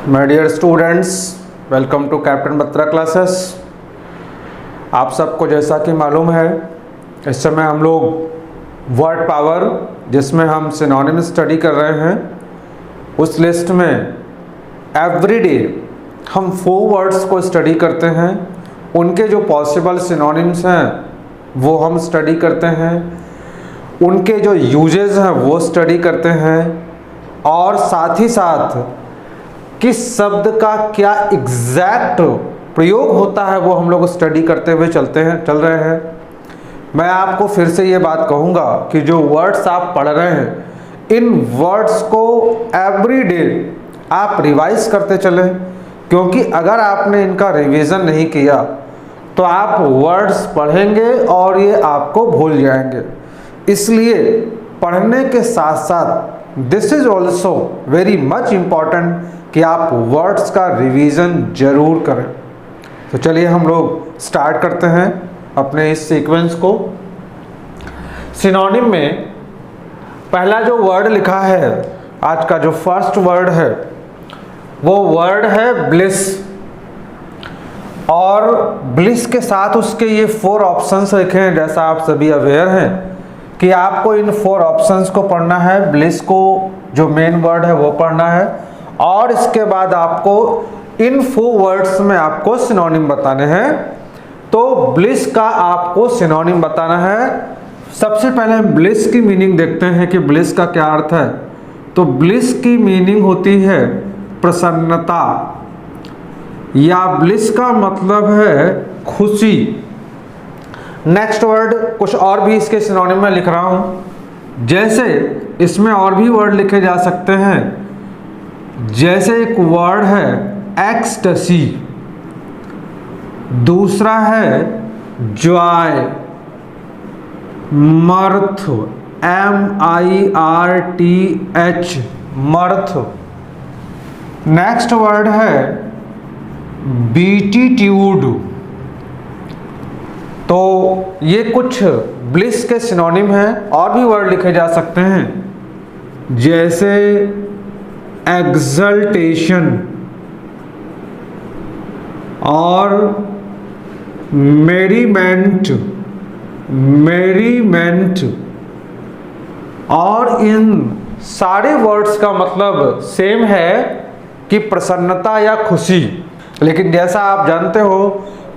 My dear students, welcome to captain Batra classes. आप सबको जैसा कि मालूम है, इस समय हम लोग वर्ड पावर जिसमें हम सिनोनिम स्टडी कर रहे हैं, उस लिस्ट में एवरीडे हम 4 वर्ड्स को स्टडी करते हैं। उनके जो पॉसिबल सिनोनिम्स हैं वो हम स्टडी करते हैं, उनके जो यूजेस हैं वो स्टडी करते हैं, और साथ ही साथ किस शब्द का क्या एग्जैक्ट प्रयोग होता है वो हम लोग स्टडी करते हुए चल रहे हैं। मैं आपको फिर से ये बात कहूँगा कि जो वर्ड्स आप पढ़ रहे हैं, इन वर्ड्स को एवरी डे आप रिवाइज करते चलें, क्योंकि अगर आपने इनका रिवीजन नहीं किया तो आप वर्ड्स पढ़ेंगे और ये आपको भूल जाएंगे। इसलिए पढ़ने के साथ साथ this is also very much important कि आप वर्ड्स का रिवीजन जरूर करें। तो चलिए हम लोग स्टार्ट करते हैं अपने इस सीक्वेंस को। सिनोनिम में पहला जो वर्ड लिखा है, आज का जो फर्स्ट वर्ड है, वो वर्ड है ब्लिस। और ब्लिस के साथ उसके ये 4 ऑप्शंस लिखे हैं। जैसा आप सभी अवेयर हैं कि आपको इन 4 ऑप्शंस को पढ़ना है। ब्लिस को जो मेन वर्ड है वो पढ़ना है, और इसके बाद आपको इन 4 वर्ड्स में आपको सिनोनिम बताने हैं। तो ब्लिस का आपको सिनोनिम बताना है। सबसे पहले ब्लिस की मीनिंग देखते हैं कि ब्लिस का क्या अर्थ है। तो ब्लिस की मीनिंग होती है प्रसन्नता, या ब्लिस का मतलब है खुशी। नेक्स्ट वर्ड कुछ और भी इसके सिनोनिम में लिख रहा हूं। जैसे इसमें और भी वर्ड लिखे जा सकते हैं। जैसे एक वर्ड है एक्सटेसी, दूसरा है जॉय, मर्थ, MIRTH, मर्थ। नेक्स्ट वर्ड है बीटीट्यूड। तो ये कुछ ब्लिस के सिनोनिम हैं। और भी वर्ड लिखे जा सकते हैं, जैसे एक्सल्टेशन और मेरीमेंट, और इन सारे वर्ड्स का मतलब सेम है कि प्रसन्नता या खुशी। लेकिन जैसा आप जानते हो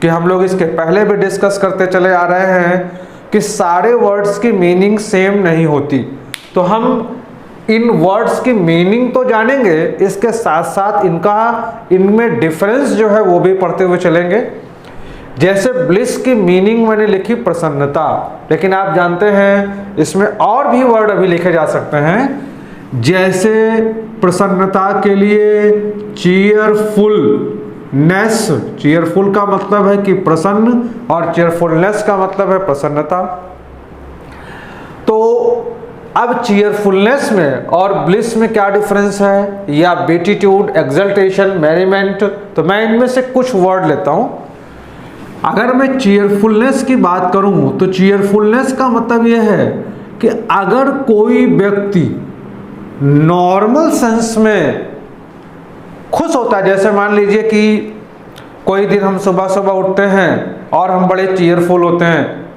कि हम लोग इसके पहले भी डिस्कस करते चले आ रहे हैं कि सारे वर्ड्स की मीनिंग सेम नहीं होती। तो हम इन वर्ड्स की मीनिंग तो जानेंगे, इसके साथ साथ इनमें डिफरेंस जो है वो भी पढ़ते हुए चलेंगे। जैसे ब्लिस की मीनिंग मैंने लिखी प्रसन्नता, लेकिन आप जानते हैं इसमें और भी वर्ड अभी लिखे जा सकते हैं। जैसे प्रसन्नता के लिए चीयरफुलनेस, चीयरफुल का मतलब है कि प्रसन्न, और चीयरफुलनेस का मतलब है प्रसन्नता। तो अब चीयरफुलनेस में और ब्लिस में क्या डिफरेंस है, या बीटीट्यूड, एक्सल्टेशन, मेरीमेंट। तो मैं इनमें से कुछ वर्ड लेता हूं। अगर मैं चीयरफुलनेस की बात करूं तो चीयरफुलनेस का मतलब यह है कि अगर कोई व्यक्ति नॉर्मल सेंस में खुश होता है, जैसे मान लीजिए कि कोई दिन हम सुबह सुबह उठते हैं और हम बड़े चीयरफुल होते हैं,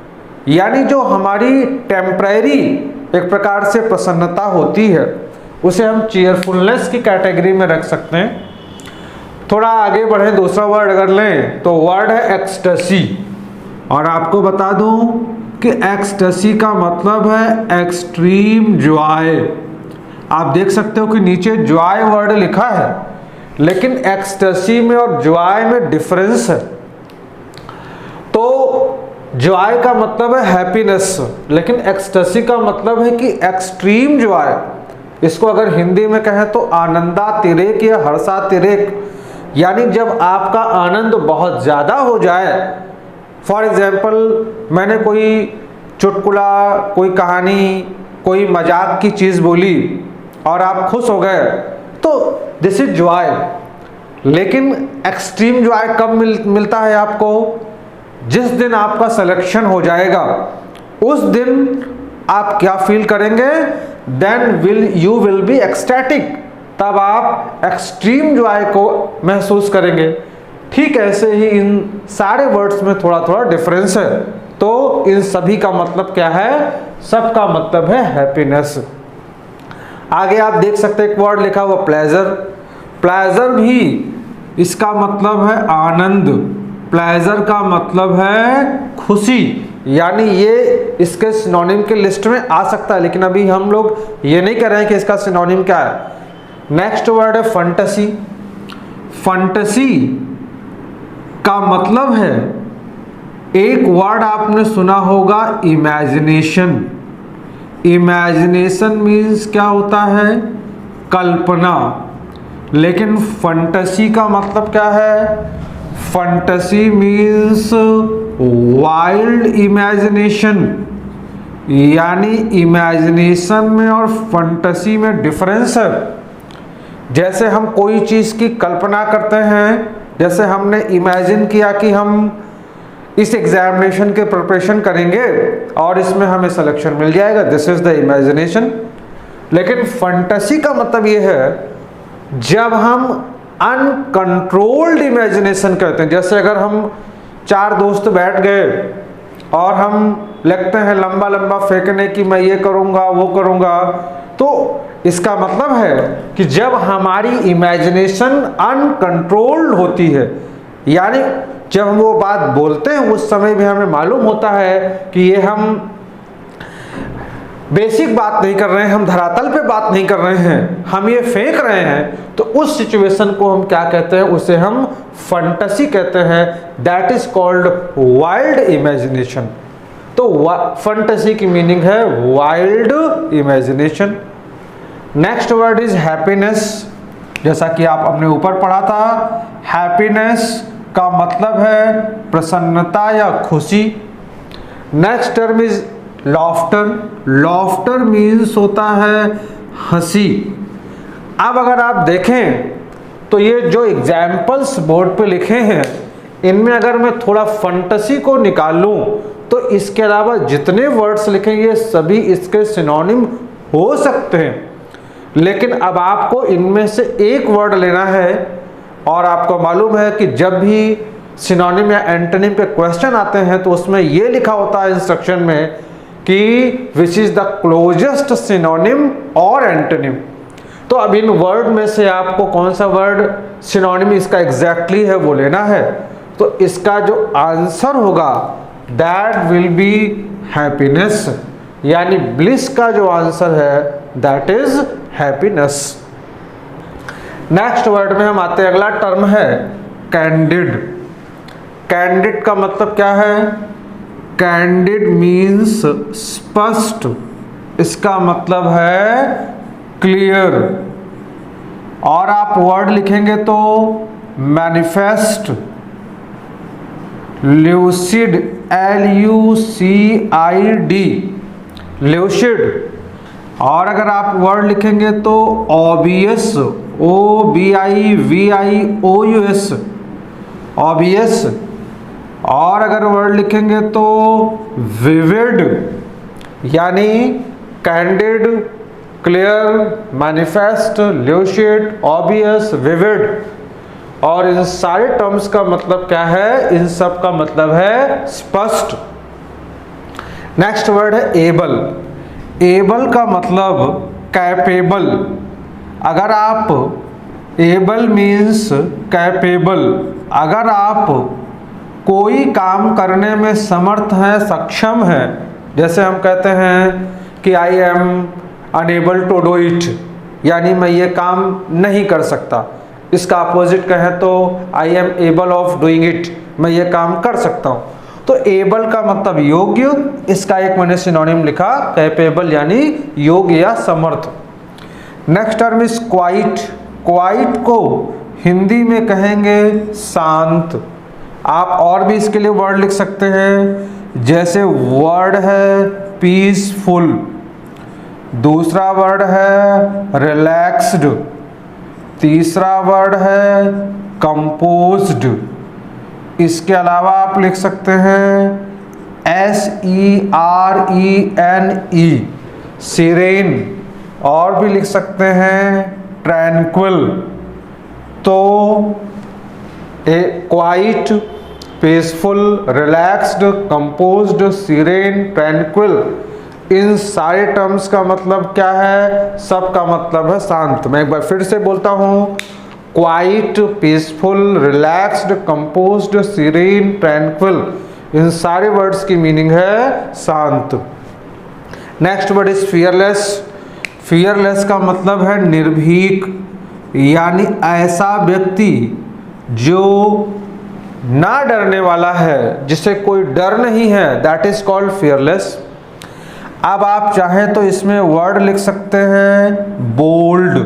यानी जो हमारी टेम्परेरी एक प्रकार से प्रसन्नता होती है, उसे हम चीयरफुलनेस की कैटेगरी में रख सकते हैं। थोड़ा आगे बढ़े, दूसरा वर्ड अगर लें तो वर्ड है एक्सटेसी। और आपको बता दूं कि एक्सटेसी का मतलब है एक्सट्रीम जॉय। आप देख सकते हो कि नीचे जॉय वर्ड लिखा है, लेकिन एक्सटेसी में और जॉय में डिफरेंस है। तो जॉय का मतलब है हैप्पीनेस, लेकिन एक्सटेसी का मतलब है कि एक्सट्रीम जॉय। इसको अगर हिंदी में कहें तो आनंदातिरेक या हर्षातिरेक, यानी जब आपका आनंद बहुत ज़्यादा हो जाए। फॉर एग्जाम्पल, मैंने कोई चुटकुला, कोई कहानी, कोई मजाक की चीज़ बोली और आप खुश हो गए, तो दिस इज जॉय। लेकिन एक्सट्रीम जॉय कब मिलता है आपको? जिस दिन आपका सिलेक्शन हो जाएगा, उस दिन आप क्या फील करेंगे? Then you will be ecstatic, तब आप एक्सट्रीम जॉय को महसूस करेंगे। ठीक ऐसे ही इन सारे वर्ड्स में थोड़ा थोड़ा डिफरेंस है। तो इन सभी का मतलब क्या है? सबका मतलब है हैप्पीनेस। आगे आप देख सकते हैं एक वर्ड लिखा हुआ प्लेजर। प्लेजर भी इसका मतलब है आनंद, प्लेजर का मतलब है खुशी, यानी ये इसके सिनोनिम के लिस्ट में आ सकता है, लेकिन अभी हम लोग ये नहीं कर रहे हैं कि इसका सिनोनिम क्या है। नेक्स्ट वर्ड है फंटेसी। फंटेसी का मतलब है, एक वर्ड आपने सुना होगा इमेजिनेशन। इमेजिनेशन मीन्स क्या होता है? कल्पना। लेकिन फंटेसी का मतलब क्या है? फंटेसी मीन्स वाइल्ड इमेजिनेशन, यानी इमेजिनेशन में और फंटेसी में डिफरेंस है। जैसे हम कोई चीज़ की कल्पना करते हैं, जैसे हमने इमेजिन किया कि हम इस एग्जामिनेशन के प्रिपरेशन करेंगे और इसमें हमें सिलेक्शन मिल जाएगा, दिस इज द इमेजिनेशन। लेकिन फंटेसी का मतलब ये है जब हम अनकंट्रोल्ड इमेजिनेशन करते हैं। जैसे अगर हम 4 दोस्त बैठ गए और हम लगते हैं लंबा लंबा फेंकने की मैं ये करूँगा वो करूँगा, तो इसका मतलब है कि जब हमारी इमेजिनेशन अनकंट्रोल्ड होती है, यानी जब हम वो बात बोलते हैं उस समय भी हमें मालूम होता है कि ये हम बेसिक बात नहीं कर रहे हैं, हम धरातल पे बात नहीं कर रहे हैं, हम ये फेंक रहे हैं, तो उस सिचुएशन को हम क्या कहते हैं? उसे हम फंटेसी कहते हैं। That is called wild imagination. तो फंटेसी की मीनिंग है wild imagination. Next word is happiness. जैसा कि आप अपने ऊपर पढ़ा था, हैप्पीनेस का मतलब है प्रसन्नता या खुशी। Next term is laughter. Laughter means होता है हंसी। अब अगर आप देखें तो ये जो एग्जाम्पल्स बोर्ड पे लिखे हैं, इनमें अगर मैं थोड़ा फंटेसी को निकालूं तो इसके अलावा जितने वर्ड्स लिखे ये सभी इसके सिनोनिम हो सकते हैं। लेकिन अब आपको इनमें से एक वर्ड लेना है, और आपको मालूम है कि जब भी सिनोनिम या एंटोनिम पे क्वेश्चन आते हैं तो उसमें ये लिखा होता है इंस्ट्रक्शन में कि which is the closest synonym और एंटोनिम। तो अब इन वर्ड में से आपको कौन सा वर्ड सिनोनिम इसका एग्जैक्टली है वो लेना है। तो इसका जो आंसर होगा दैट विल बी हैप्पीनेस, यानी ब्लिस का जो आंसर है that is happiness. Next word में हम आते हैं, अगला टर्म है कैंडिड। कैंडिड का मतलब क्या है? कैंडिड मीन्स स्पष्ट, इसका मतलब है क्लियर। और आप वर्ड लिखेंगे तो मैनिफेस्ट, ल्यूसिड, LUCID, ल्यूसिड। और अगर आप वर्ड लिखेंगे तो ऑबियस, OBIVIOUS, ऑबियस। और अगर वर्ड लिखेंगे तो विविड, यानी candid, clear, manifest, lucid, obvious, vivid. और इन सारे टर्म्स का मतलब क्या है? इन सब का मतलब है स्पष्ट। नेक्स्ट वर्ड है एबल। एबल का मतलब कैपेबल। अगर आप एबल मीन्स कैपेबल, अगर आप कोई काम करने में समर्थ हैं, सक्षम हैं, जैसे हम कहते हैं कि I am unable to do it, यानी मैं ये काम नहीं कर सकता। इसका अपोजिट कहें तो I am able of doing it, मैं ये काम कर सकता हूँ। तो एबल का मतलब योग्य, इसका एक मैंने सिनोनिम लिखा कैपेबल, यानी योग्य या समर्थ। Next term is quiet. Quiet को हिंदी में कहेंगे शांत। आप और भी इसके लिए वर्ड लिख सकते हैं, जैसे वर्ड है पीसफुल, दूसरा वर्ड है रिलैक्स्ड, तीसरा वर्ड है कंपोज्ड। इसके अलावा आप लिख सकते हैं SERENE, सीरेन। और भी लिख सकते हैं ट्रैंक्विल, तो a quiet, peaceful, relaxed, composed, serene, tranquil, इन सारे टर्म्स का मतलब क्या है? सब का मतलब है शांत। मैं एक बार फिर से बोलता हूँ, quiet, peaceful, relaxed, composed, serene, tranquil, इन सारे वर्ड्स की मीनिंग है शांत। Next word is fearless. Fearless का मतलब है निर्भीक, यानी ऐसा व्यक्ति जो ना डरने वाला है, जिसे कोई डर नहीं है, दैट इज कॉल्ड फियरलेस। अब आप चाहें तो इसमें वर्ड लिख सकते हैं बोल्ड।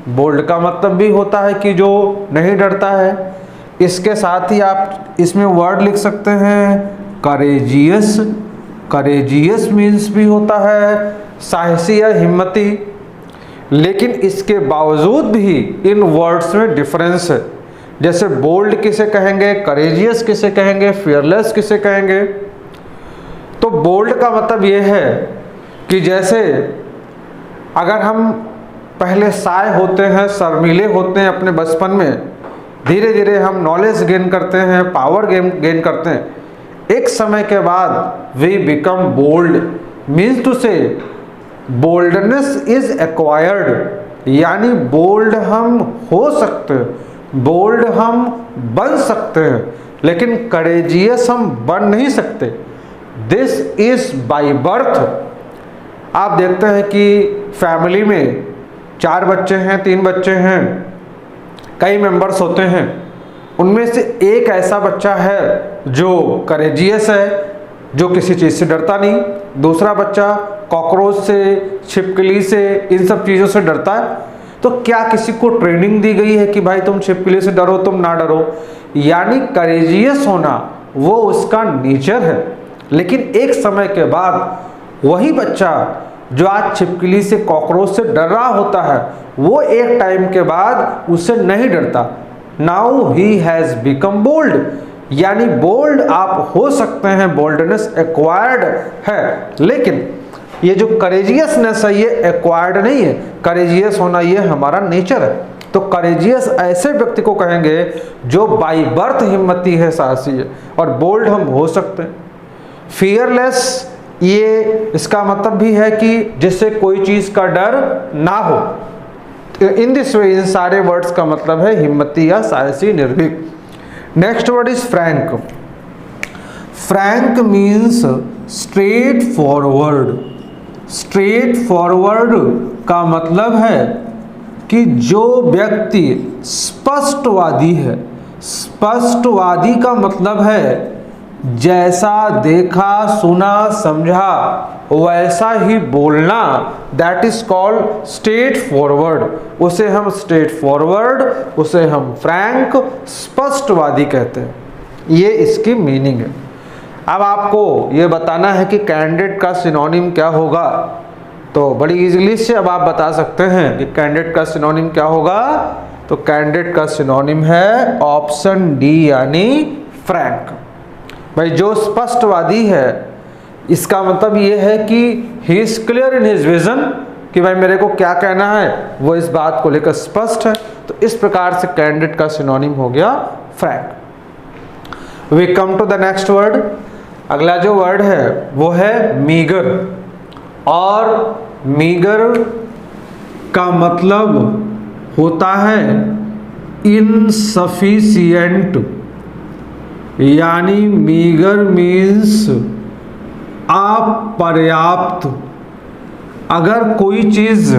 बोल्ड का मतलब भी होता है कि जो नहीं डरता है। इसके साथ ही आप इसमें वर्ड लिख सकते हैं करेजियस। करेजियस मीन्स भी होता है साहसी या हिम्मती। लेकिन इसके बावजूद भी इन वर्ड्स में डिफरेंस है। जैसे बोल्ड किसे कहेंगे, करेजियस किसे कहेंगे, फियरलेस किसे कहेंगे। तो बोल्ड का मतलब ये है कि जैसे अगर हम पहले साय होते हैं, शर्मीले होते हैं अपने बचपन में, धीरे धीरे हम नॉलेज गेन करते हैं, पावर गेन करते हैं, एक समय के बाद we become bold. Means to say boldness is acquired, यानी बोल्ड हम हो सकते हैं, बोल्ड हम बन सकते हैं, लेकिन करेजियस हम बन नहीं सकते। This is by birth. आप देखते हैं कि फैमिली में 4 बच्चे हैं, 3 बच्चे हैं, कई मेंबर्स होते हैं, उनमें से एक ऐसा बच्चा है जो करेजियस है, जो किसी चीज़ से डरता नहीं। दूसरा बच्चा कॉकरोच से, छिपकली से, इन सब चीज़ों से डरता है। तो क्या किसी को ट्रेनिंग दी गई है कि भाई तुम छिपकली से डरो, तुम ना डरो? यानी करेजियस होना वो उसका नेचर है। लेकिन एक समय के बाद वही बच्चा जो आज छिपकली से, कॉकरोच से डर रहा होता है, वो एक टाइम के बाद उससे नहीं डरता। Now he has become bold, यानी बोल्ड आप हो सकते हैं, बोल्डनेस एक्वायर्ड है। लेकिन ये जो करेजियसनेस है ये एक्वायर्ड नहीं है, करेजियस होना ये हमारा नेचर है। तो करेजियस ऐसे व्यक्ति को कहेंगे जो बाय बर्थ हिम्मती है, साहसी है, और बोल्ड हम हो सकते हैं। फियरलेस ये इसका मतलब भी है कि जिससे कोई चीज़ का डर ना हो। इन दिस वे इन सारे वर्ड्स का मतलब है हिम्मती या साहसी, निर्भीक। Next word is Frank. Frank means straight forward. Straight forward का मतलब है कि जो व्यक्ति स्पष्टवादी है। स्पष्टवादी का मतलब है जैसा देखा, सुना, समझा वैसा ही बोलना, that is called straight forward. उसे हम स्ट्रेट फॉरवर्ड, उसे हम फ्रैंक, स्पष्टवादी कहते हैं। ये इसकी मीनिंग है। अब आपको ये बताना है कि कैंडिडेट का सिनोनिम क्या होगा, तो बड़ी इजीली से अब आप बता सकते हैं कि कैंडिडेट का सिनोनिम क्या होगा। तो कैंडिडेट का सिनोनिम है ऑप्शन डी, यानी फ्रैंक। भाई जो स्पष्टवादी है, इसका मतलब ये है कि he is clear in his vision, कि भाई मेरे को क्या कहना है, वो इस बात को लेकर स्पष्ट है। तो इस प्रकार से कैंडिडेट का सिनोनिम हो गया frank. We come to the next word. अगला जो वर्ड है वो है मीगर। और मीगर का मतलब होता है इनसफिशिएंट, यानी मीगर मीन्स अपर्याप्त। अगर कोई चीज़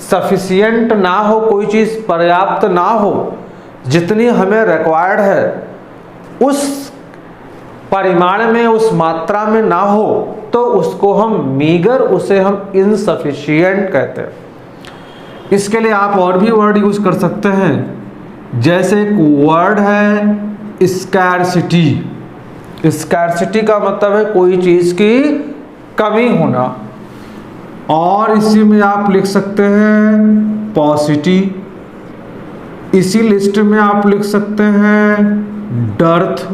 सफिशिएंट ना हो, कोई चीज़ पर्याप्त ना हो, जितनी हमें रिक्वायर्ड है उस परिमाण में, उस मात्रा में ना हो, तो उसको हम मीगर, उसे हम इनसफिशिएंट कहते हैं। इसके लिए आप और भी वर्ड यूज कर सकते हैं। जैसे एक वर्ड है स्कैरसिटी। स्कैरसिटी का मतलब है कोई चीज़ की कमी होना। और इसी में आप लिख सकते हैं पॉसिटी। इसी लिस्ट में आप लिख सकते हैं डर्थ,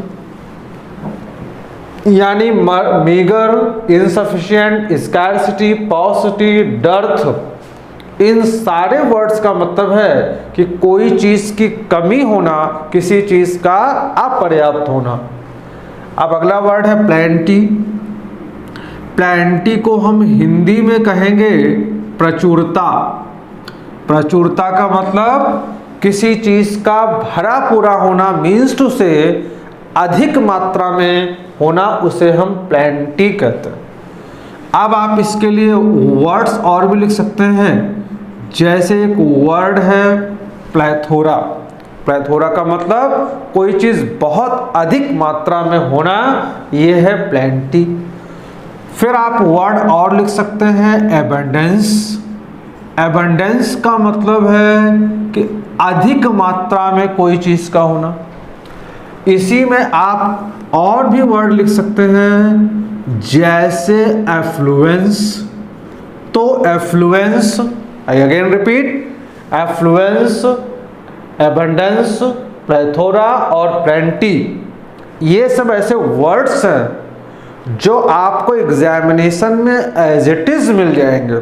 यानी meagre, insufficient, scarcity, paucity, dearth इन सारे वर्ड्स का मतलब है कि कोई चीज की कमी होना, किसी चीज का अपर्याप्त होना। अब अगला वर्ड है प्लेंटी। प्लेंटी को हम हिंदी में कहेंगे प्रचुरता। प्रचुरता का मतलब किसी चीज का भरा पूरा होना, मीन्स टू से अधिक मात्रा में होना, उसे हम प्लेंटी कहते हैं। अब आप इसके लिए वर्ड्स और भी लिख सकते हैं, जैसे एक वर्ड है प्लेथोरा। प्लेथोरा का मतलब कोई चीज बहुत अधिक मात्रा में होना, यह है प्लेंटी। फिर आप वर्ड और लिख सकते हैं एबंडेंस। एबंडेंस का मतलब है कि अधिक मात्रा में कोई चीज का होना। इसी में आप और भी वर्ड लिख सकते हैं, जैसे एफ्लुएंस। तो affluence, I again repeat, affluence, abundance, plethora और प्लेंटी, ये सब ऐसे वर्ड्स हैं जो आपको एग्जामिनेशन में एज इट इज मिल जाएंगे।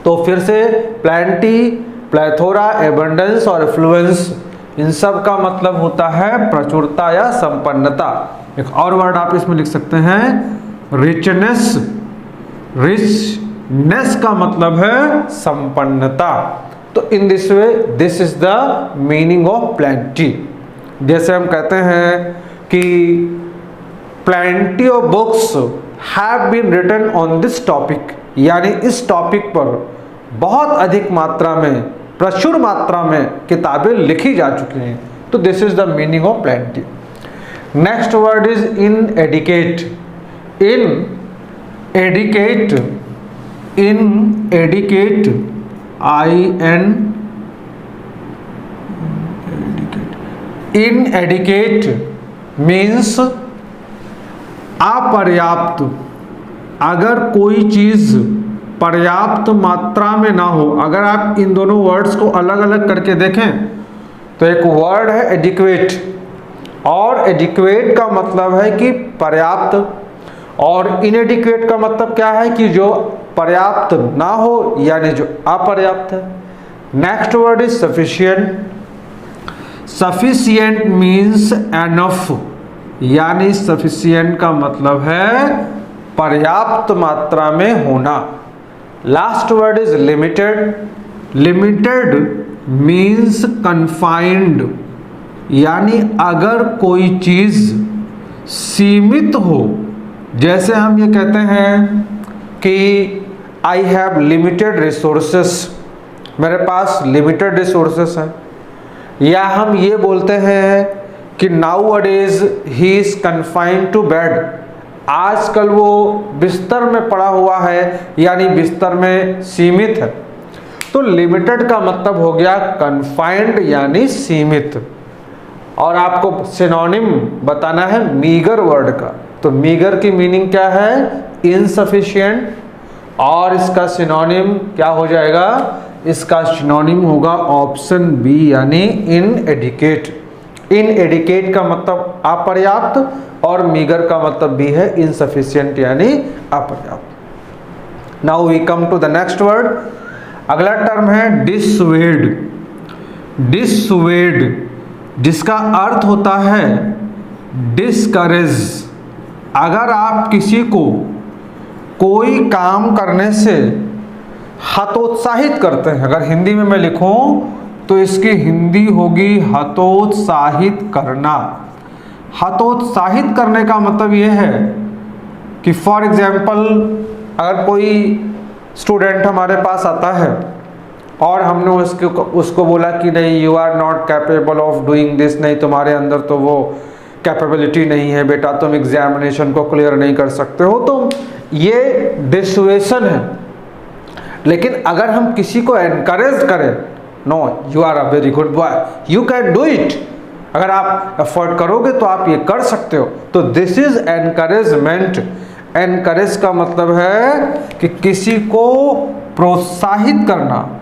तो फिर से प्लेंटी, प्लेथोरा, एबंडेंस और एफ्लुएंस, इन सब का मतलब होता है प्रचुरता या संपन्नता। एक और वर्ड आप इसमें लिख सकते हैं रिचनेस। रिचनेस का मतलब है संपन्नता। तो in this way this is the meaning of plenty. जैसे हम कहते हैं कि plenty of books have been written on this topic, यानी इस टॉपिक पर बहुत अधिक मात्रा में, प्रचुर मात्रा में किताबें लिखी जा चुकी हैं। तो this is the meaning of plenty. Next word is in adequate. In adequate, in adequate, in adequate means अपर्याप्त। अगर कोई चीज पर्याप्त मात्रा में ना हो, अगर आप इन दोनों वर्ड्स को अलग अलग करके देखें तो एक वर्ड है एडिक्वेट, और एडिक्वेट का मतलब है कि पर्याप्त, और इनएडिक्वेट का मतलब क्या है कि जो पर्याप्त ना हो, यानी जो अपर्याप्त है। Next word is sufficient. Sufficient means enough, यानी सफिशिएंट का मतलब है पर्याप्त मात्रा में होना। Last word is limited. Limited means confined, यानी अगर कोई चीज सीमित हो, जैसे हम ये कहते हैं कि आई हैव लिमिटेड रिसोर्सेस, मेरे पास लिमिटेड रिसोर्सेस हैं। या हम ये बोलते हैं कि nowadays he is confined to bed, आजकल वो बिस्तर में पड़ा हुआ है, यानी बिस्तर में सीमित है। तो लिमिटेड का मतलब हो गया कन्फाइंड यानी सीमित। और आपको सिनोनिम बताना है मीगर वर्ड का। तो मीगर की मीनिंग क्या है? इनसफिशिएंट। और इसका सिनोनिम क्या हो जाएगा? इसका सिनोनिम होगा ऑप्शन बी यानी इनएडिकेट। इनएडिकेट का मतलब अपर्याप्त और मीगर का मतलब भी है इनसफिशिएंट यानी अपर्याप्त। Now we come to the next word. अगला टर्म है डिसवेड। डिसवेड जिसका अर्थ होता है डिस्करेज। अगर आप किसी को कोई काम करने से हतोत्साहित करते हैं, अगर हिंदी में मैं लिखूं तो इसकी हिंदी होगी हतोत्साहित करना। हतोत्साहित करने का मतलब यह है कि फॉर एग्जाम्पल अगर कोई स्टूडेंट हमारे पास आता है और हमने उसको बोला कि नहीं you are not capable of doing this, नहीं तुम्हारे अंदर तो वो कैपेबिलिटी नहीं है बेटा, तुम एग्जामिनेशन को क्लियर नहीं कर सकते हो, तो ये डिसुएशन है। लेकिन अगर हम किसी को एनकरेज करें, no you are a very good boy, you can do it, अगर आप एफर्ट करोगे तो आप ये कर सकते हो, तो दिस इज एनकरेजमेंट। एनकरेज का मतलब है कि किसी को प्रोत्साहित करना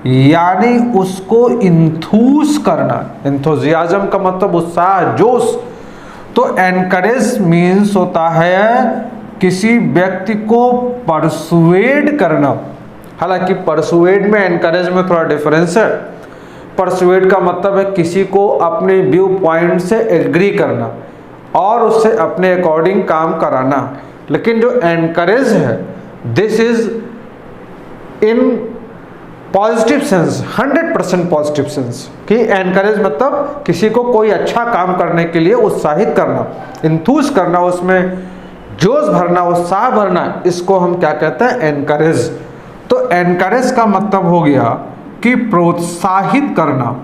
यानी उसको इंथूस करना। एंथुजियाज्म का मतलब उत्साह, जोश। तो एनकरेज मीन्स होता है किसी व्यक्ति को परसुएड करना, हालांकि परसुएड में एनकरेज में थोड़ा डिफरेंस है। परसुएड का मतलब है किसी को अपने व्यू पॉइंट से एग्री करना और उससे अपने अकॉर्डिंग काम कराना, लेकिन जो एनकरेज है this is in positive sense, 100% positive sense, कि एनकरेज मतलब किसी को कोई अच्छा काम करने के लिए उत्साहित करना, इंथूज करना, उसमें जोश भरना, उत्साह भरना, इसको हम क्या कहते हैं, एनकरेज। तो एनकरेज का मतलब हो गया कि प्रोत्साहित करना,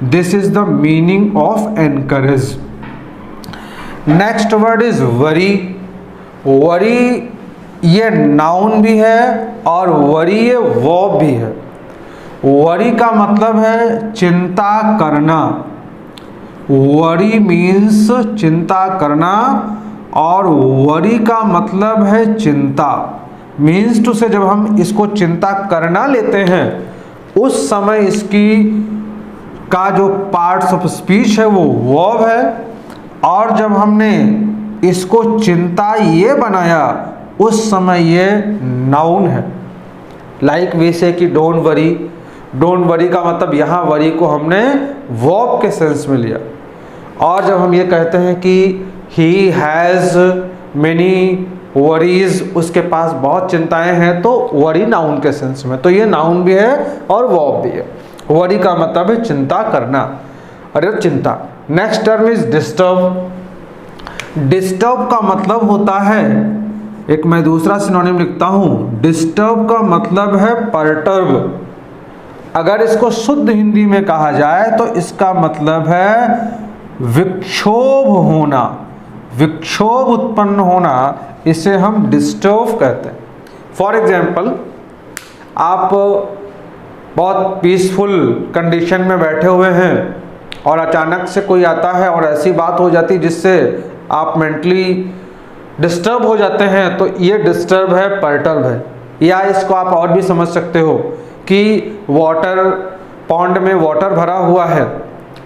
this is the meaning of encourage. Next word is worry. Worry ये नाउन भी है और वरी ये वर्ब भी है। वरी का मतलब है चिंता करना, वरी मीन्स चिंता करना, और वरी का मतलब है चिंता, मीन्स टू से जब हम इसको चिंता करना लेते हैं उस समय इसकी का जो पार्ट्स ऑफ स्पीच है वो वर्ब है, और जब हमने इसको चिंता ये बनाया उस समय ये नाउन है। लाइक वे से कि डोंट वरी, डोंट वरी का मतलब यहाँ वरी को हमने वर्ब के सेंस में लिया, और जब हम ये कहते हैं कि ही हैज़ मेनी वरीज, उसके पास बहुत चिंताएं हैं, तो वरी नाउन के सेंस में, तो ये नाउन भी है और वर्ब भी है। वरी का मतलब है चिंता करना, अरे चिंता। Next term is disturb. Disturb का मतलब होता है, एक मैं दूसरा सिनोनिम लिखता हूं, डिस्टर्ब का मतलब है परटर्ब। अगर इसको शुद्ध हिंदी में कहा जाए तो इसका मतलब है विक्षोभ होना, विक्षोभ उत्पन्न होना, इसे हम डिस्टर्ब कहते हैं। फॉर एग्जाम्पल, आप बहुत पीसफुल कंडीशन में बैठे हुए हैं और अचानक से कोई आता है और ऐसी बात हो जाती है जिससे आप मेंटली डिस्टर्ब हो जाते हैं, तो ये डिस्टर्ब है, परटर्ब है। या इसको आप और भी समझ सकते हो कि वाटर पॉन्ड में वाटर भरा हुआ है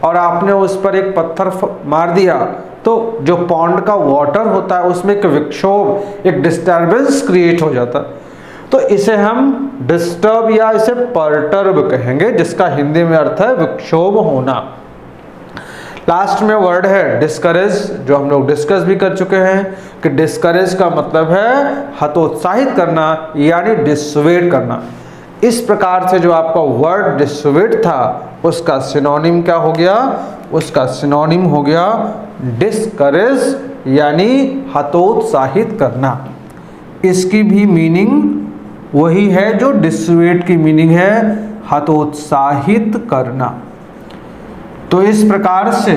और आपने उस पर एक पत्थर मार दिया, तो जो पॉन्ड का वाटर होता है उसमें एक विक्षोभ, एक डिस्टर्बेंस क्रिएट हो जाता है, तो इसे हम डिस्टर्ब या इसे परटर्ब कहेंगे, जिसका हिंदी में अर्थ है विक्षोभ होना। लास्ट में वर्ड है डिस्करेज, जो हम लोग डिस्कस भी कर चुके हैं कि डिस्करेज का मतलब है हतोत्साहित करना यानी डिसवेड करना। इस प्रकार से जो आपका वर्ड डिसवेड था उसका सिनोनिम क्या हो गया, उसका सिनोनिम हो गया डिस्करेज यानी हतोत्साहित करना। इसकी भी मीनिंग वही है जो डिसवेड की मीनिंग है, हतोत्साहित करना। तो इस प्रकार से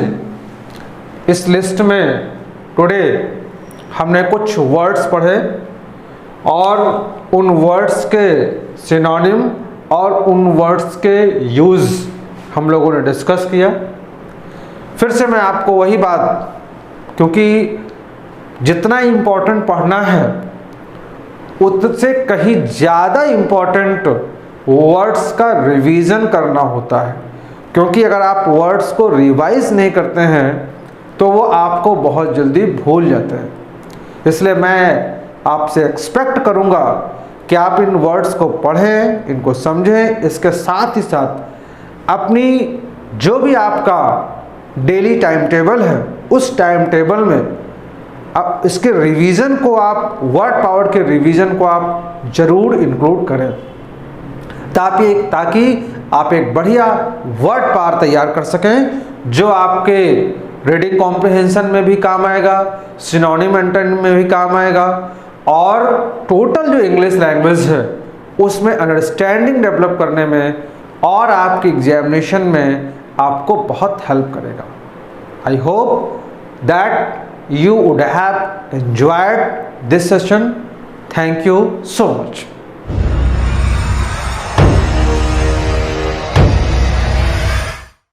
इस लिस्ट में टुडे हमने कुछ वर्ड्स पढ़े और उन वर्ड्स के सिनोनिम और उन वर्ड्स के यूज़ हम लोगों ने डिस्कस किया। फिर से मैं आपको वही बात, क्योंकि जितना इम्पोर्टेंट पढ़ना है उससे कहीं ज़्यादा इम्पोर्टेंट वर्ड्स का रिवीजन करना होता है, क्योंकि अगर आप वर्ड्स को रिवाइज नहीं करते हैं तो वो आपको बहुत जल्दी भूल जाते हैं। इसलिए मैं आपसे एक्सपेक्ट करूँगा कि आप इन वर्ड्स को पढ़ें, इनको समझें, इसके साथ ही साथ अपनी जो भी आपका डेली टाइम टेबल है उस टाइम टेबल में अब इसके रिवीजन को आप, वर्ड पावर के रिवीजन को आप जरूर इंक्लूड करें, ताकि आप एक बढ़िया वर्ड पावर तैयार कर सकें जो आपके रीडिंग कॉम्प्रिहेंशन में भी काम आएगा, सिनोनिम एंटोनिम में भी काम आएगा, और टोटल जो इंग्लिश लैंग्वेज है उसमें अंडरस्टैंडिंग डेवलप करने में और आपकी एग्जामिनेशन में आपको बहुत हेल्प करेगा। I hope that you would have enjoyed this session. Thank you so much.